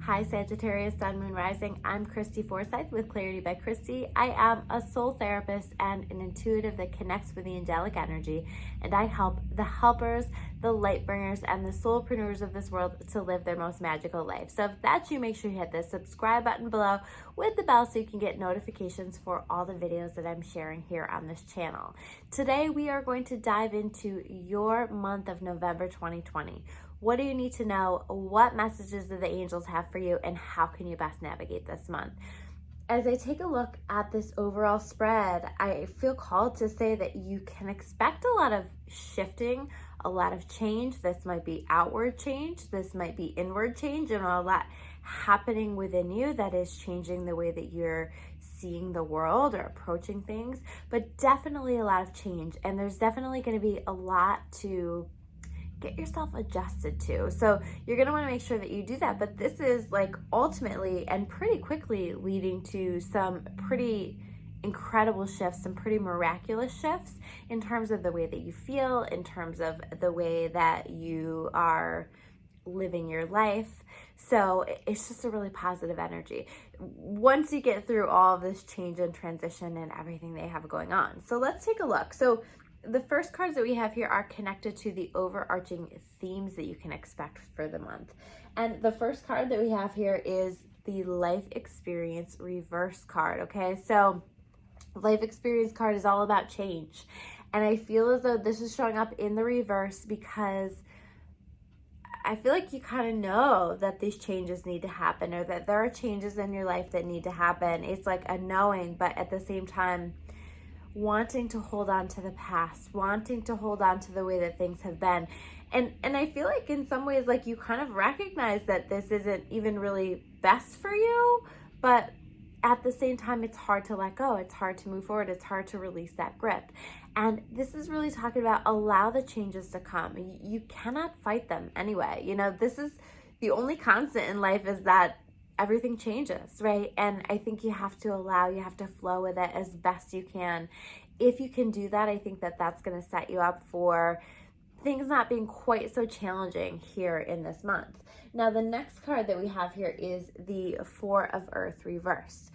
Hi Sagittarius, Sun, Moon, Rising. I'm Christy Forsyth with Clarity by Christy. I am a soul therapist and an intuitive that connects with the angelic energy, and I help the helpers, the light bringers, and the soulpreneurs of this world to live their most magical life. So if that's you, make sure you hit the subscribe button below with the bell so you can get notifications for all the videos that I'm sharing here on this channel. Today we are going to dive into your month of November 2020. What do you need to know? What messages do the angels have for you? And how can you best navigate this month? As I take a look at this overall spread, I feel called to say that you can expect a lot of shifting, a lot of change. This might be outward change. This might be inward change, and a lot happening within you that is changing the way that you're seeing the world or approaching things, but definitely a lot of change. And there's definitely going to be a lot to get yourself adjusted to. So you're going to want to make sure that you do that. But this is like ultimately and pretty quickly leading to some pretty incredible shifts, some pretty miraculous shifts in terms of the way that you feel, in terms of the way that you are living your life. So it's just a really positive energy once you get through all of this change and transition and everything they have going on. So let's take a look. So the first cards that we have here are connected to the overarching themes that you can expect for the month. And the first card that we have here is the life experience reverse card. Okay, so life experience card is all about change. And I feel as though this is showing up in the reverse because I feel like you kind of know that these changes need to happen, or that there are changes in your life that need to happen. It's like a knowing, but at the same time, wanting to hold on to the past, wanting to hold on to the way that things have been. And I feel like in some ways, like you kind of recognize that this isn't even really best for you, but at the same time, it's hard to let go. It's hard to move forward. It's hard to release that grip. And this is really talking about allow the changes to come. You cannot fight them anyway. You know, this is the only constant in life is that everything changes, right? And I think you have to allow, you have to flow with it as best you can. If you can do that, I think that that's going to set you up for things not being quite so challenging here in this month. Now, the next card that we have here is the Four of Earth reversed.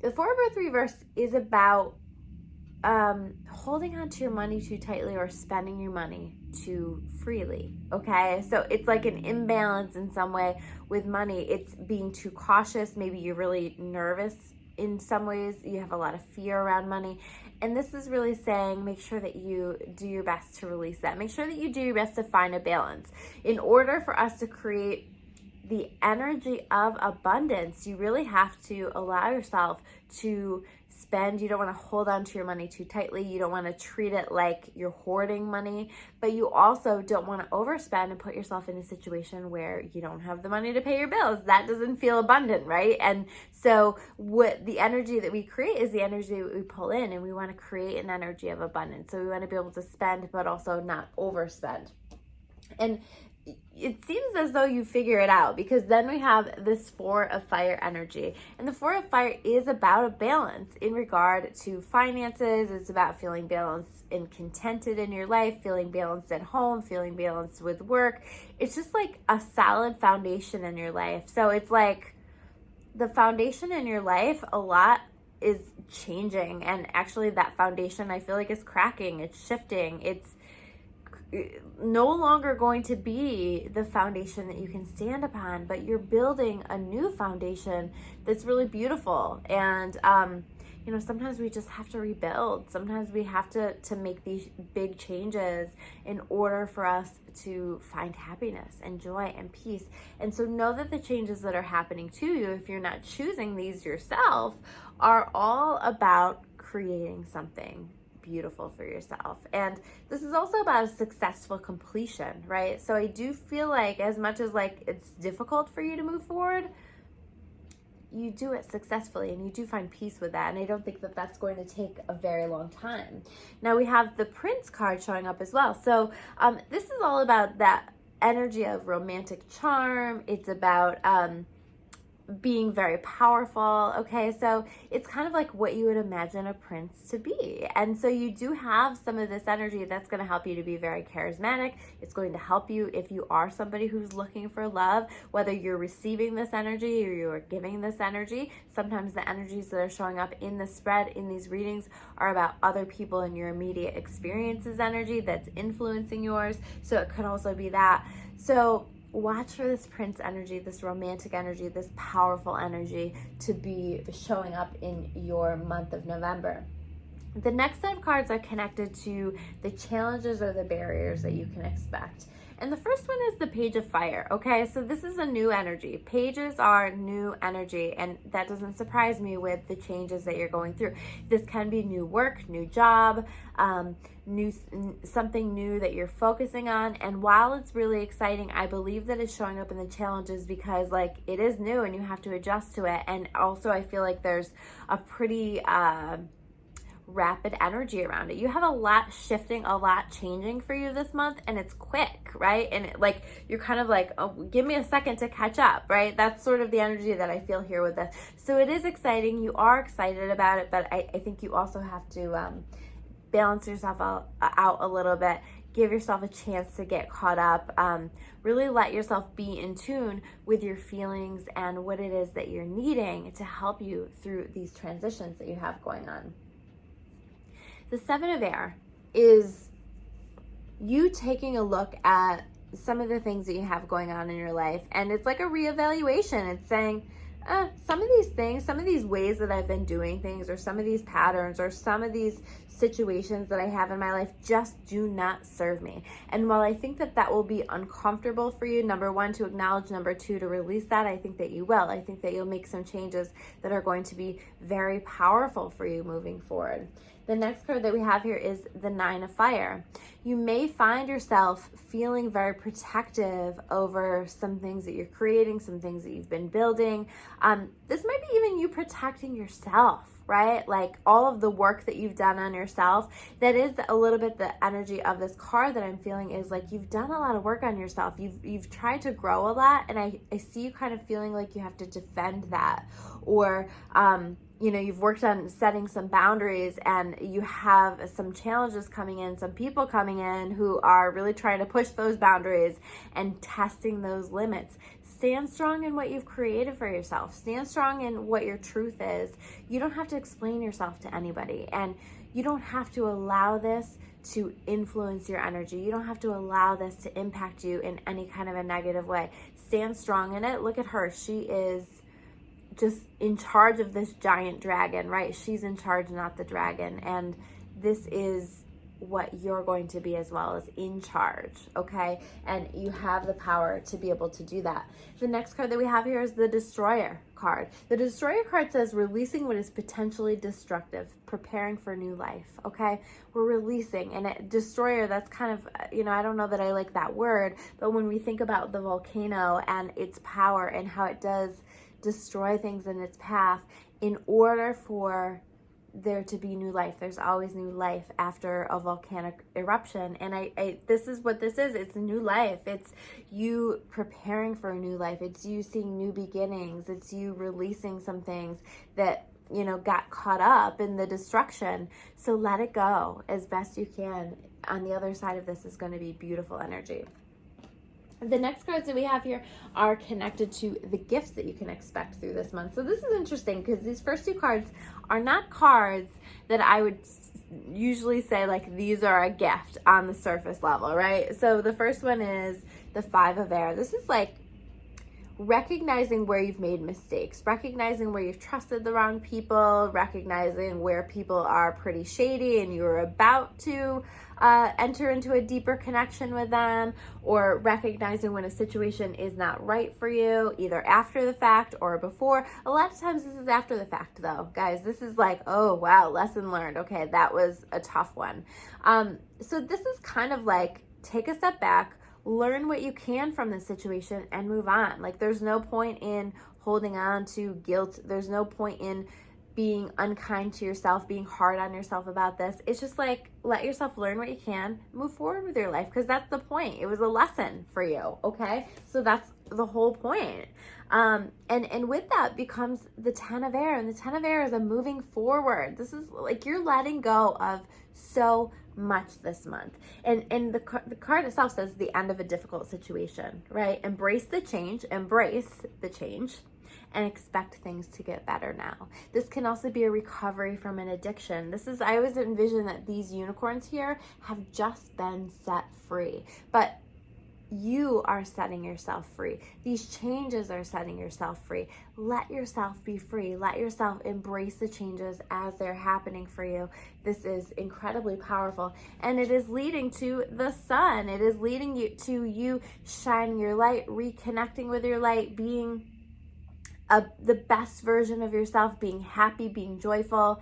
The Four of Earth reversed is about holding on to your money too tightly or spending your money too freely. Okay, so it's like an imbalance in some way with money. It's being too cautious. Maybe you're really nervous in some ways. You have a lot of fear around money. And this is really saying make sure that you do your best to release that. Make sure that you do your best to find a balance. In order for us to create the energy of abundance, you really have to allow yourself to spend. You don't want to hold on to your money too tightly. You don't want to treat it like you're hoarding money, but you also don't want to overspend and put yourself in a situation where you don't have the money to pay your bills. That doesn't feel abundant, right? And so what the energy that we create is the energy that we pull in, and we want to create an energy of abundance. So we want to be able to spend, but also not overspend. And it seems as though you figure it out, because then we have this Four of Fire energy. And the Four of Fire is about a balance in regard to finances. It's about feeling balanced and contented in your life, feeling balanced at home, feeling balanced with work. It's just like a solid foundation in your life. So it's like the foundation in your life, a lot is changing. And actually that foundation, I feel like, is cracking. It's shifting. It's no longer going to be the foundation that you can stand upon, but you're building a new foundation that's really beautiful. And you know, sometimes we just have to rebuild. Sometimes we have to make these big changes in order for us to find happiness and joy and peace. And so know that the changes that are happening to you, if you're not choosing these yourself, are all about creating something beautiful for yourself. And this is also about a successful completion, right? So I do feel like as much as like it's difficult for you to move forward, you do it successfully and you do find peace with that. And I don't think that that's going to take a very long time. Now we have the Prince card showing up as well. So this is all about that energy of romantic charm. It's about being very powerful. Okay, so it's kind of like what you would imagine a prince to be. And so you do have some of this energy that's going to help you to be very charismatic. It's going to help you if you are somebody who's looking for love, whether you're receiving this energy or you're giving this energy. Sometimes the energies that are showing up in the spread, in these readings, are about other people in your immediate experiences energy that's influencing yours. So it could also be that. So watch for this prince energy, this romantic energy, this powerful energy to be showing up in your month of November. The next set of cards are connected to the challenges or the barriers that you can expect. And the first one is the Page of Fire, okay? So this is a new energy. Pages are new energy, and that doesn't surprise me with the changes that you're going through. This can be new work, new job, something new that you're focusing on. And while it's really exciting, I believe that it's showing up in the challenges because, like, it is new and you have to adjust to it. And also I feel like there's a pretty rapid energy around it. You have a lot shifting, a lot changing for you this month, and it's quick, right? And like you're kind of like, oh, give me a second to catch up, right? That's sort of the energy that I feel here with this. So it is exciting. You are excited about it, but I think you also have to balance yourself out a little bit. Give yourself a chance to get caught up. Really let yourself be in tune with your feelings and what it is that you're needing to help you through these transitions that you have going on. The Seven of Air is you taking a look at some of the things that you have going on in your life, and it's like a reevaluation. It's saying, some of these things, some of these ways that I've been doing things, or some of these patterns, or some of these situations that I have in my life just do not serve me. And while I think that that will be uncomfortable for you, number one, to acknowledge, number two, to release that, I think that you will. I think that you'll make some changes that are going to be very powerful for you moving forward. The next card that we have here is the Nine of Fire. You may find yourself feeling very protective over some things that you're creating, some things that you've been building. This might be even you protecting yourself, right? Like all of the work that you've done on yourself. That is a little bit the energy of this card that I'm feeling is like you've done a lot of work on yourself. You've tried to grow a lot, and I see you kind of feeling like you have to defend that, or you've worked on setting some boundaries, and you have some challenges coming in, some people coming in who are really trying to push those boundaries and testing those limits. Stand strong in what you've created for yourself. Stand strong in what your truth is. You don't have to explain yourself to anybody, and you don't have to allow this to influence your energy. You don't have to allow this to impact you in any kind of a negative way. Stand strong in it. Look at her. She is just in charge of this giant dragon, right? She's in charge, not the dragon. And this is what you're going to be as well, as in charge, okay? And you have the power to be able to do that. The next card that we have here is the Destroyer card. The Destroyer card says releasing what is potentially destructive, preparing for new life, okay? We're releasing, and Destroyer, that's kind of, I don't know that I like that word, but when we think about the volcano and its power and how it does destroy things in its path, in order for there to be new life, there's always new life after a volcanic eruption. And this is what this is. It's a new life. It's you preparing for a new life. It's you seeing new beginnings. It's you releasing some things that got caught up in the destruction. So let it go as best you can. On the other side of this is going to be beautiful energy. The next cards that we have here are connected to the gifts that you can expect through this month. So this is interesting because these first two cards are not cards that I would usually say like these are a gift on the surface level, right? So the first one is the Five of Air. This is like recognizing where you've made mistakes, recognizing where you've trusted the wrong people, recognizing where people are pretty shady and you're about to enter into a deeper connection with them, or recognizing when a situation is not right for you, either after the fact or before. A lot of times this is after the fact though, guys. This is like, oh wow, lesson learned. Okay, that was a tough one. So this is kind of like take a step back, learn what you can from this situation and move on. Like there's no point in holding on to guilt. There's no point in being unkind to yourself, being hard on yourself about this. It's just like, let yourself learn what you can, move forward with your life, because that's the point. It was a lesson for you, okay? So that's the whole point. And with that becomes the 10 of air, and the 10 of air is a moving forward. This is like you're letting go of so much this month. And the card itself says the end of a difficult situation, right? Embrace the change, and expect things to get better now. This can also be a recovery from an addiction. I always envision that these unicorns here have just been set free, but you are setting yourself free. These changes are setting yourself free. Let yourself be free. Let yourself embrace the changes as they're happening for you. This is incredibly powerful, and it is leading to the sun. It is leading you to you shining your light, reconnecting with your light, being the best version of yourself, being happy, being joyful,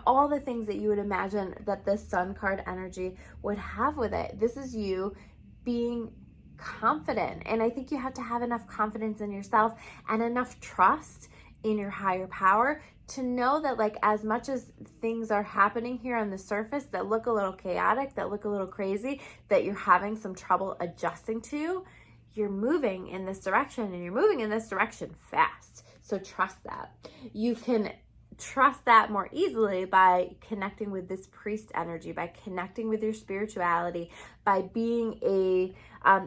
all the things that you would imagine that the sun card energy would have with it. This is you being confident. And I think you have to have enough confidence in yourself and enough trust in your higher power to know that, like, as much as things are happening here on the surface that look a little chaotic, that look a little crazy, that you're having some trouble adjusting to, you're moving in this direction, and you're moving in this direction fast. So trust that. You can trust that more easily by connecting with this priest energy, by connecting with your spirituality, by being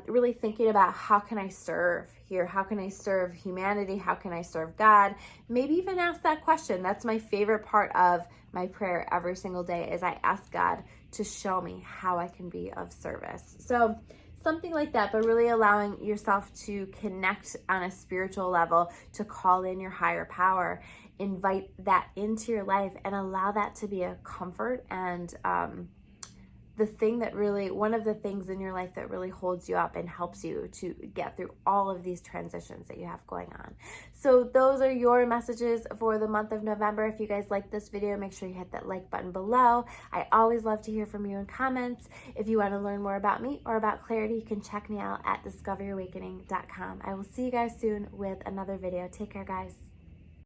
really thinking about, how can I serve here? How can I serve humanity? How can I serve God? Maybe even ask that question. That's my favorite part of my prayer every single day, is I ask God to show me how I can be of service. So something like that, but really allowing yourself to connect on a spiritual level, to call in your higher power, invite that into your life, and allow that to be a comfort and one of the things in your life that really holds you up and helps you to get through all of these transitions that you have going on. So those are your messages for the month of November. If you guys like this video, make sure you hit that like button below. I always love to hear from you in comments. If you want to learn more about me or about clarity, you can check me out at discoveryawakening.com. I will see you guys soon with another video. Take care, guys.